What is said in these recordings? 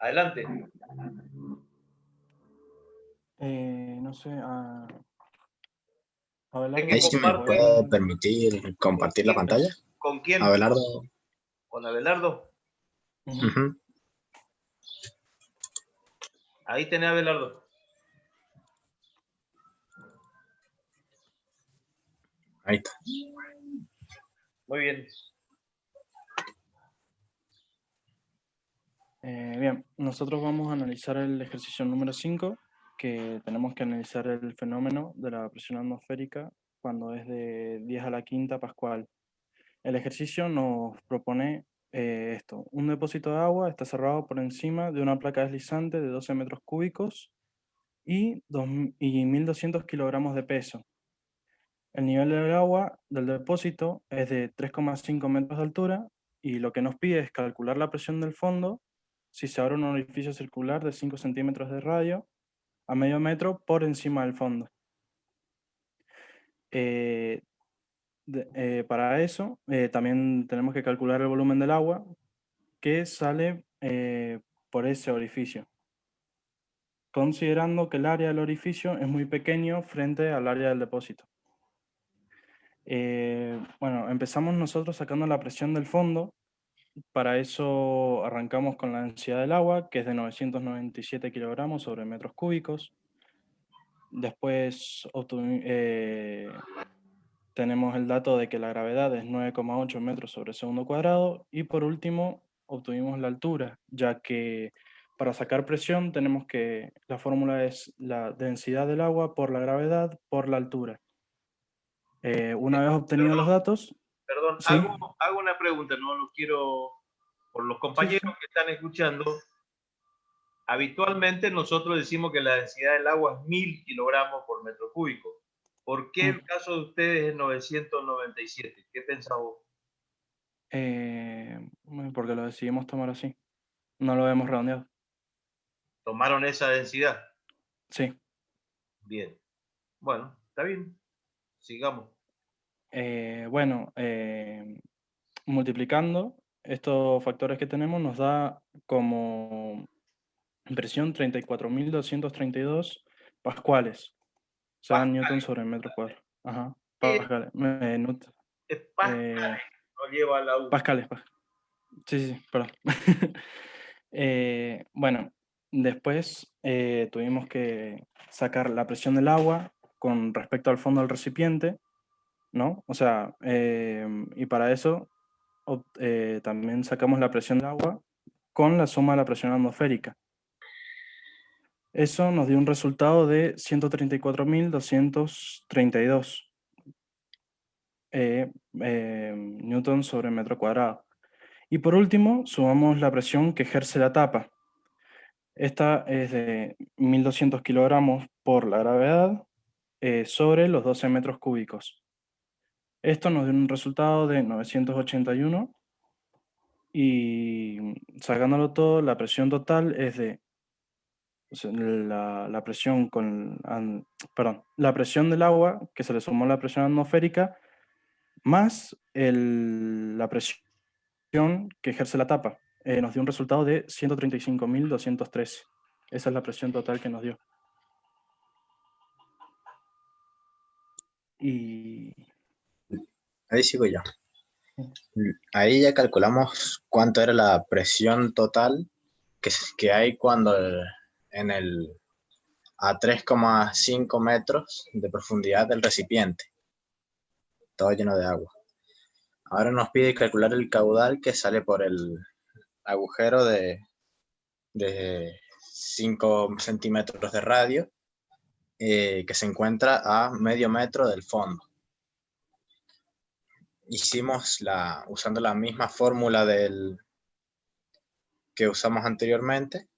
Adelante. No sé, Abelardo. que Ahí sí me comparte. puede permitir compartir la pantalla. ¿Con quién? Abelardo. Con Abelardo. Ujú. Ahí tenés a Abelardo. Ahí está. Muy bien. Bien, nosotros vamos a analizar el ejercicio número 5, que tenemos que analizar el fenómeno de la presión atmosférica cuando es de 10 a la quinta pascual. El ejercicio nos propone esto: un depósito de agua está cerrado por encima de una placa deslizante de 12 metros cúbicos y 1.200 kilogramos de peso. El nivel del agua del depósito es de 3,5 metros de altura y lo que nos pide es calcular la presión del fondo si se abre un orificio circular de 5 centímetros de radio a medio metro por encima del fondo. Para eso también tenemos que calcular el volumen del agua que sale por ese orificio, considerando que el área del orificio es muy pequeño frente al área del depósito. Bueno, empezamos nosotros sacando la presión del fondo. Para eso arrancamos con la densidad del agua, que es de 997 kilogramos sobre metros cúbicos. Después tenemos el dato de que la gravedad es 9,8 metros sobre segundo cuadrado. Y por último, obtuvimos la altura, ya que para sacar presión tenemos que, la fórmula es la densidad del agua por la gravedad por la altura. Una vez obtenidos los datos... Perdón, ¿Sí? hago una pregunta, no lo quiero, por los compañeros Sí. que están escuchando. Habitualmente nosotros decimos que la densidad del agua es 1000 kilogramos por metro cúbico. ¿Por qué el caso de ustedes es 997? ¿Qué pensás vos? Porque lo decidimos tomar así. No lo hemos redondeado. ¿Tomaron esa densidad? Sí. Bien. Bueno, está bien. Sigamos. Bueno, multiplicando estos factores que tenemos nos da como presión 34.232 pascuales. O sea, newton sobre metro cuadrado. Ajá. Pascales. Es Pascal, no lleva la U. Pascales. Sí, perdón. Bueno, después tuvimos que sacar la presión del agua con respecto al fondo del recipiente, ¿no? O sea, y para eso también sacamos la presión del agua con la suma de la presión atmosférica. Eso nos dio un resultado de 134.232 newton sobre metro cuadrado. Y por último, sumamos la presión que ejerce la tapa. Esta es de 1.200 kilogramos por la gravedad sobre los 12 metros cúbicos. Esto nos dio un resultado de 981 y sacándolo todo, la presión total es de, o sea, la presión la presión del agua, que se le sumó la presión atmosférica, más la presión que ejerce la tapa. Nos dio un resultado de 135.213. Esa es la presión total que nos dio. Y Ahí sigo yo. Ahí ya calculamos cuánto era la presión total que hay cuando a 3,5 metros de profundidad del recipiente, todo lleno de agua. Ahora nos pide calcular el caudal que sale por el agujero de 5 centímetros de radio, que se encuentra a medio metro del fondo. Hicimos usando la misma fórmula que usamos anteriormente,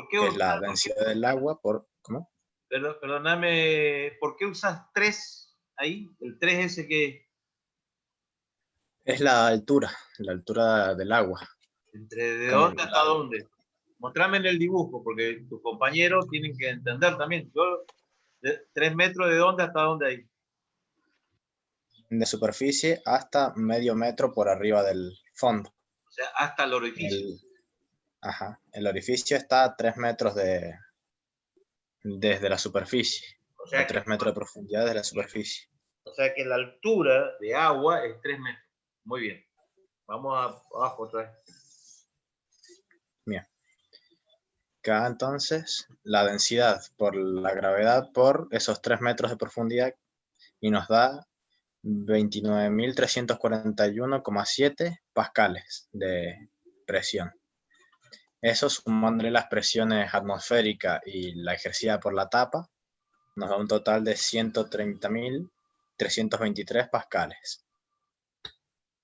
que es la densidad del agua por... ¿Cómo? Perdóname, ¿por qué usas 3 ahí? El 3 ese que... Es la altura del agua. ¿De dónde hasta dónde? Mostrame en el dibujo, porque tus compañeros tienen que entender también. 3 metros de dónde hasta dónde hay. De superficie hasta medio metro por arriba del fondo. O sea, hasta el orificio. Ajá. El orificio está a 3 metros desde la superficie. O sea A 3 metros de profundidad desde la superficie. O sea que la altura de agua es 3 metros. Muy bien. Vamos abajo otra vez. Bien. Acá entonces la densidad por la gravedad por esos 3 metros de profundidad y nos da 29.341,7 pascales de presión. Eso sumándole las presiones atmosféricas y la ejercida por la tapa, nos da un total de 130.323 pascales.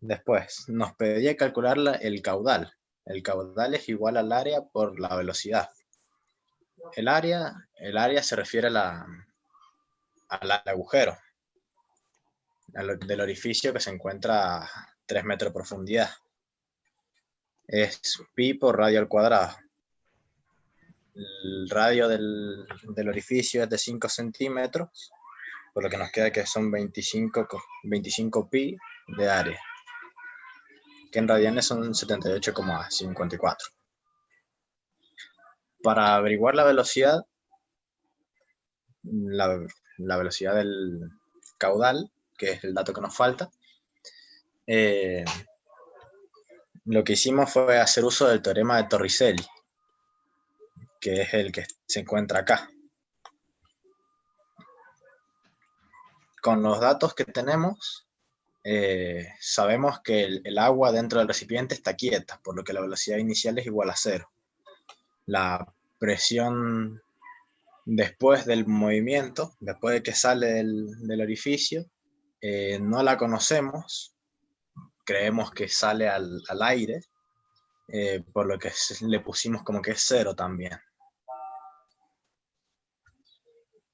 Después, nos pedía calcular el caudal. El caudal es igual al área por la velocidad. El área se refiere al agujero, del orificio que se encuentra a 3 metros de profundidad. Es pi por radio al cuadrado. El radio del orificio es de 5 centímetros, por lo que nos queda que son 25 pi de área, que en radianes son 78,54. Para averiguar la velocidad, la velocidad del caudal, que es el dato que nos falta, lo que hicimos fue hacer uso del teorema de Torricelli, que es el que se encuentra acá. Con los datos que tenemos, sabemos que el agua dentro del recipiente está quieta, por lo que la velocidad inicial es igual a 0. La presión después del movimiento, después de que sale del orificio, no la conocemos, creemos que sale al aire, por lo que le pusimos como que es 0 también.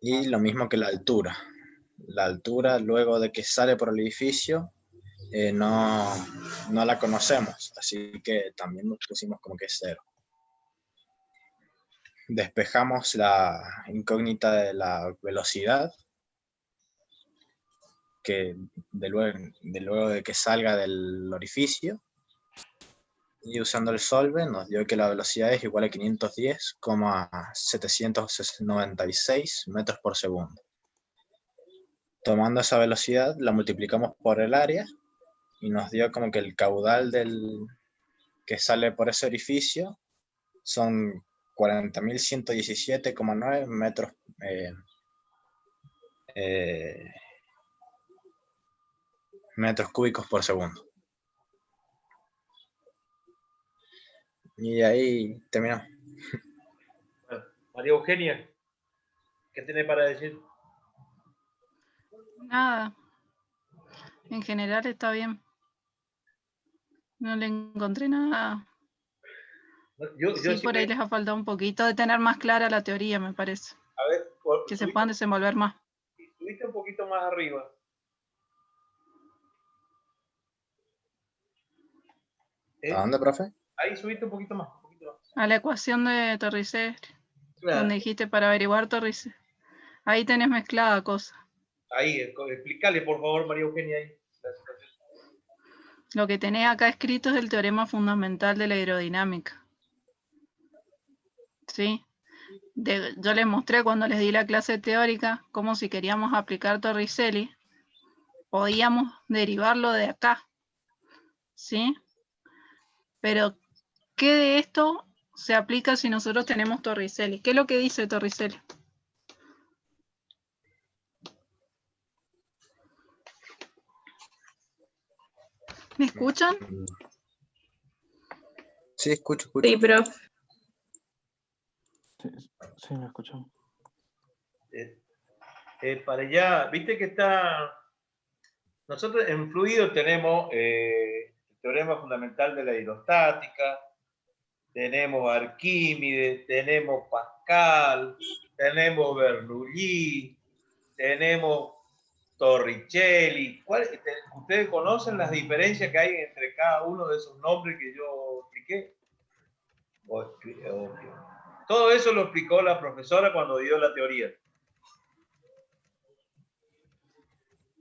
Y lo mismo que la altura. La altura, luego de que sale por el edificio, no la conocemos, así que también nos pusimos como que es 0. Despejamos la incógnita de la velocidad, que de luego de que salga del orificio, y usando el solve nos dio que la velocidad es igual a 510,796 metros por segundo. Tomando esa velocidad, la multiplicamos por el área y nos dio como que el caudal que sale por ese orificio son 40.117,9 metros metros cúbicos por segundo. Y ahí terminó. María Eugenia, ¿qué tiene para decir? Nada. En general está bien. No le encontré nada. Sí, por ahí les ha faltado un poquito de tener más clara la teoría, me parece. A ver, que se puedan desenvolver más. Subiste un poquito más arriba. ¿A dónde, profe? Ahí subiste un poquito más. A la ecuación de Torricelli, Claro. donde dijiste para averiguar Torricelli. Ahí tenés mezclada cosa. Ahí, explícale por favor, María Eugenia, ahí la situación. Lo que tenés acá escrito es el teorema fundamental de la aerodinámica. ¿Sí? Yo les mostré cuando les di la clase teórica cómo si queríamos aplicar Torricelli, podíamos derivarlo de acá. ¿Sí? Pero, ¿qué de esto se aplica si nosotros tenemos Torricelli? ¿Qué es lo que dice Torricelli? ¿Me escuchan? Sí, escucho. Sí, profe. Sí, me escuchan. Para allá, viste que está... Nosotros en fluido tenemos el teorema fundamental de la hidrostática, tenemos Arquímedes, tenemos Pascal, tenemos Bernoulli, tenemos Torricelli. ¿Ustedes conocen las diferencias que hay entre cada uno de esos nombres que yo expliqué? Todo eso lo explicó la profesora cuando dio la teoría.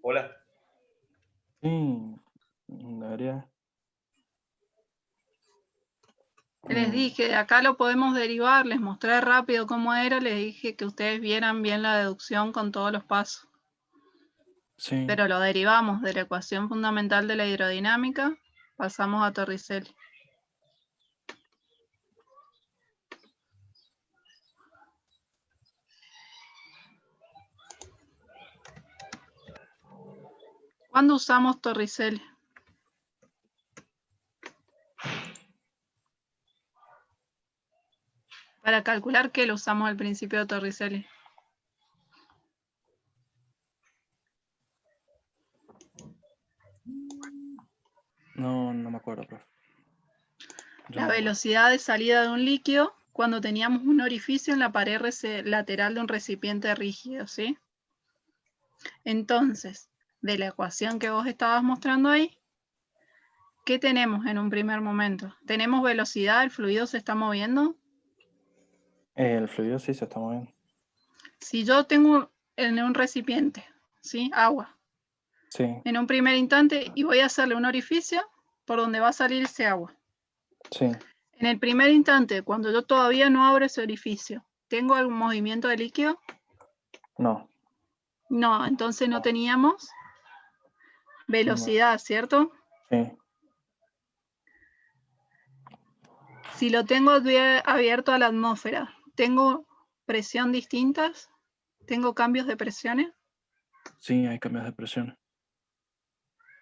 Hola. Sí, debería. Les dije, acá lo podemos derivar, les mostré rápido cómo era, les dije que ustedes vieran bien la deducción con todos los pasos. Sí. Pero lo derivamos de la ecuación fundamental de la hidrodinámica, pasamos a Torricelli. ¿Cuándo usamos Torricelli? Para calcular qué lo usamos al principio de Torricelli. No me acuerdo, profe. Yo La no me acuerdo. velocidad de salida de un líquido cuando teníamos un orificio en la pared lateral de un recipiente rígido, ¿sí? Entonces, de la ecuación que vos estabas mostrando ahí, ¿qué tenemos en un primer momento? Tenemos velocidad, el fluido se está moviendo. El fluido sí se está moviendo. Si yo tengo en un recipiente, ¿sí? Agua, Sí, en un primer instante, y voy a hacerle un orificio por donde va a salir ese agua. sí. En el primer instante, cuando yo todavía no abro ese orificio, ¿tengo algún movimiento de líquido? No. No, entonces no teníamos velocidad, ¿cierto? Sí. Si lo tengo abierto a la atmósfera, ¿tengo presión distintas? ¿Tengo cambios de presiones? Sí, hay cambios de presión.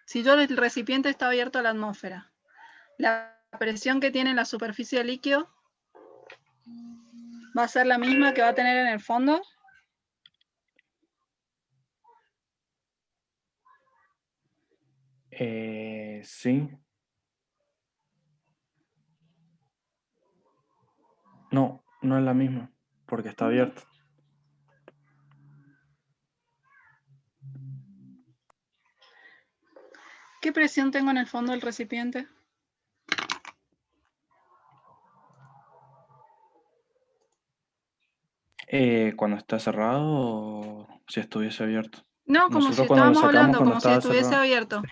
Si yo el recipiente está abierto a la atmósfera, la presión que tiene en la superficie del líquido va a ser la misma que va a tener en el fondo. Sí. No es la misma, porque está abierto. ¿Qué presión tengo en el fondo del recipiente? Cuando está cerrado o si estuviese abierto. No, como si Nosotros cuando lo estábamos sacamos hablando, cuando como si estaba estuviese cerrado. abierto.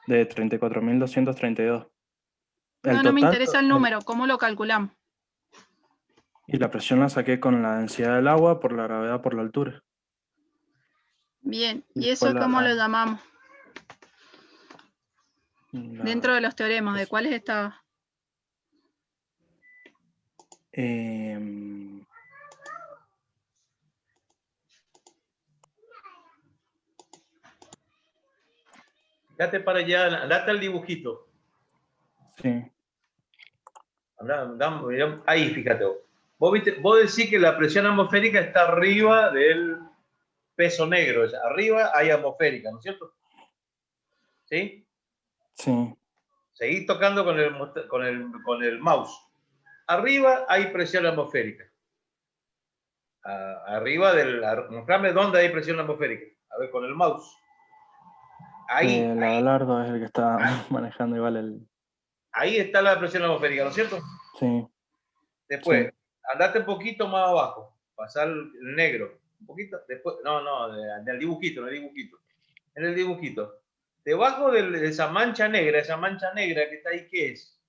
De 34.232. El No me total interesa el número, ¿cómo lo calculamos? y la presión la saqué con la densidad del agua por la gravedad por la altura. Bien, ¿y Después eso cómo lo llamamos? Dentro de los teoremas, ¿de cuáles estaba? Date para allá, andate al dibujito. Sí, Ahí, fíjate. Vos decís que la presión atmosférica está arriba del peso negro. Arriba hay atmosférica, ¿no es cierto? ¿Sí? sí. Seguís tocando con el mouse. Arriba hay presión atmosférica. Arriba mostrame dónde hay presión atmosférica. A ver, con el mouse. Ahí, El Abelardo es el que está manejando igual el... ahí está la presión atmosférica, ¿no es cierto? Sí, Después, sí. andate un poquito más abajo. Pasar el negro. Un poquito. Después, del dibujito, en el dibujito. En el dibujito. Debajo de esa mancha negra que está ahí, ¿qué es?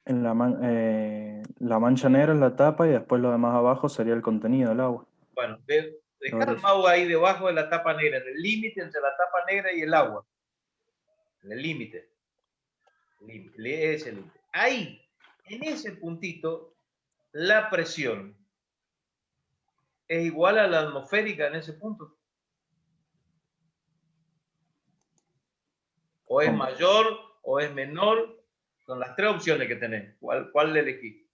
La mancha negra es la tapa y después lo de más abajo sería el contenido del agua. Bueno, dejar el mouse ahí debajo de la tapa negra, en el límite entre la tapa negra y el agua. En el límite. Ese límite. Ahí, en ese puntito, la presión es igual a la atmosférica en ese punto. O es mayor o es menor. Son las tres opciones que tenés. ¿Cuál le elegís?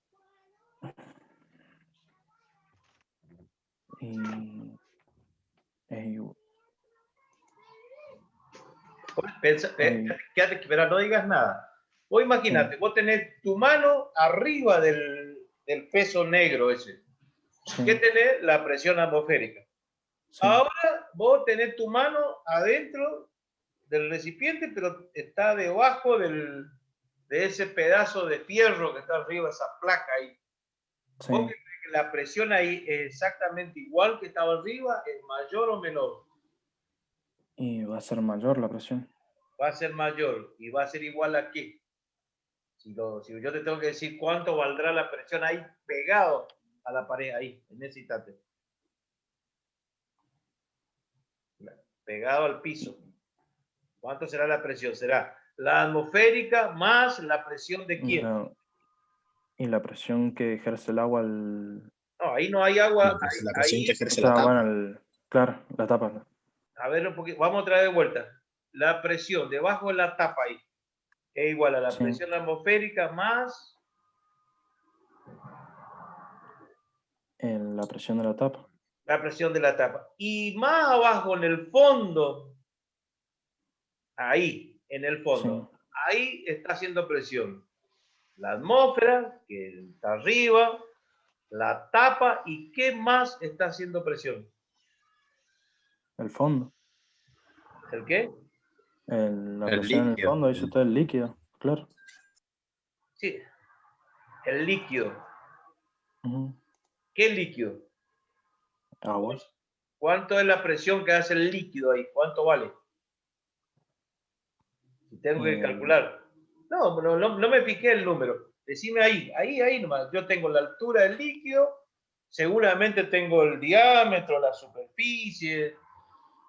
Espera, no digas nada. Vos imagínate, vos tenés tu mano arriba del peso negro ese. Sí. ¿Qué tenés? La presión atmosférica. Sí. Ahora vos tenés tu mano adentro del recipiente, pero está debajo de ese pedazo de fierro que está arriba, esa placa ahí. Sí. ¿Vos crees que la presión ahí es exactamente igual que estaba arriba? ¿Es mayor o menor? Y va a ser mayor la presión. Va a ser mayor. ¿Y va a ser igual a qué? Si yo te tengo que decir cuánto valdrá la presión ahí pegado a la pared, ahí, en ese instante. Pegado al piso. ¿Cuánto será la presión? Será la atmosférica más la presión de quién. Y la presión que ejerce el agua al... No, ahí no hay agua. La presión Ahí, que O ejerce sea, la tapa. bueno, claro, la tapa. ¿No? a ver un poquito, vamos a traer de vuelta. La presión debajo de la tapa ahí es igual a la Sí. presión atmosférica más La presión de la tapa. la presión de la tapa. Y más abajo en el fondo, ahí, en el fondo, Sí. ahí está haciendo presión. La atmósfera, que está arriba, la tapa, ¿y qué más está haciendo presión? El fondo. ¿El qué? La El presión en el líquido. fondo, ahí está el líquido, claro. Sí, el líquido. Ujú. ¿Qué líquido? Agua. ¿Cuánto es la presión que hace el líquido ahí? ¿Cuánto vale? Si tengo que calcular. No me fijé el número. Decime ahí nomás. Yo tengo la altura del líquido, seguramente tengo el diámetro, la superficie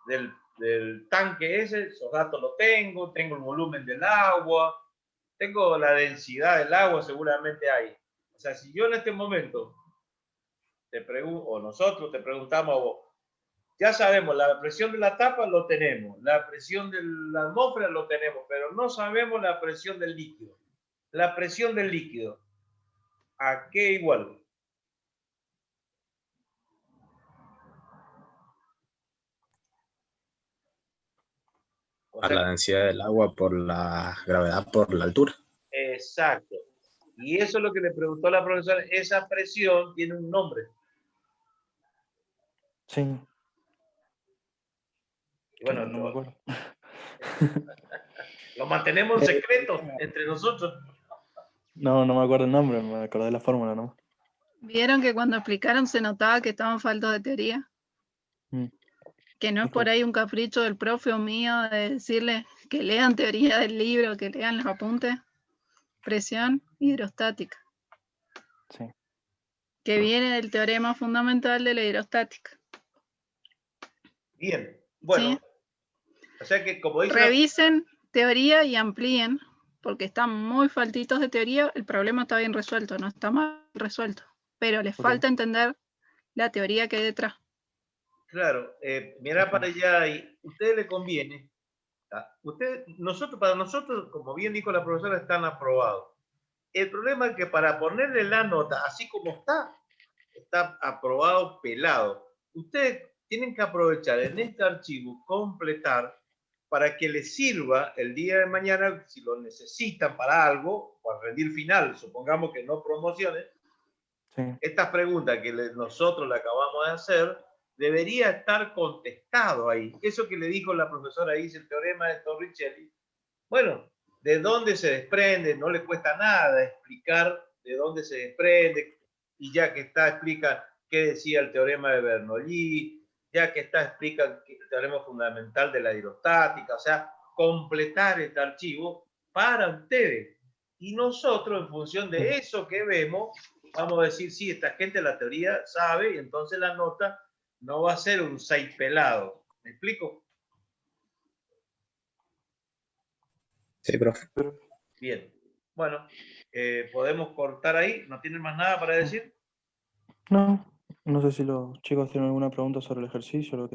del tanque ese, esos datos los tengo el volumen del agua, tengo la densidad del agua, seguramente hay. O sea, si yo en este momento te pregunto, o nosotros te preguntamos a vos, ya sabemos, la presión de la tapa lo tenemos, la presión de la atmósfera lo tenemos, pero no sabemos la presión del líquido. La presión del líquido, ¿a qué igual? O A sea, la densidad del agua por la gravedad por la altura. exacto. Y eso es lo que le preguntó la profesora. Esa presión tiene un nombre. Sí. Y bueno, No me acuerdo. lo mantenemos en secreto entre nosotros. No me acuerdo el nombre, me acordé de la fórmula, ¿no? ¿Vieron que cuando explicaron se notaba que estaban faltos de teoría? Mm. Que no es por ahí un capricho del profe o mío de decirles que lean teoría del libro, que lean los apuntes. Presión hidrostática, Sí. que viene del teorema fundamental de la hidrostática. Bien, bueno. ¿Sí? O sea que como dice Revisen teoría y amplíen, porque están muy faltitos de teoría, el problema está bien resuelto, no está mal resuelto, pero les falta entender la teoría que hay detrás. claro, mira para allá y a usted le conviene. Para nosotros, como bien dijo la profesora, están aprobados. El problema es que para ponerle la nota, así como está aprobado pelado. Ustedes tienen que aprovechar en este archivo, completar, para que les sirva el día de mañana, si lo necesitan para algo, o al rendir final, supongamos que no promociones, Sí. estas preguntas que nosotros le acabamos de hacer, debería estar contestado ahí. Eso que le dijo la profesora ahí, el teorema de Torricelli, bueno, ¿de dónde se desprende? No le cuesta nada explicar de dónde se desprende, y ya que está, explica qué decía el teorema de Bernoulli, ya que está, explica el teorema fundamental de la hidrostática, o sea, completar este archivo para ustedes. Y nosotros, en función de eso que vemos, vamos a decir, sí, esta gente la teoría sabe, y entonces la nota no va a ser un 6 pelado. ¿Me explico? Sí, profe. Bien. Bueno, podemos cortar ahí. ¿No tienen más nada para decir? No sé si los chicos tienen alguna pregunta sobre el ejercicio o lo que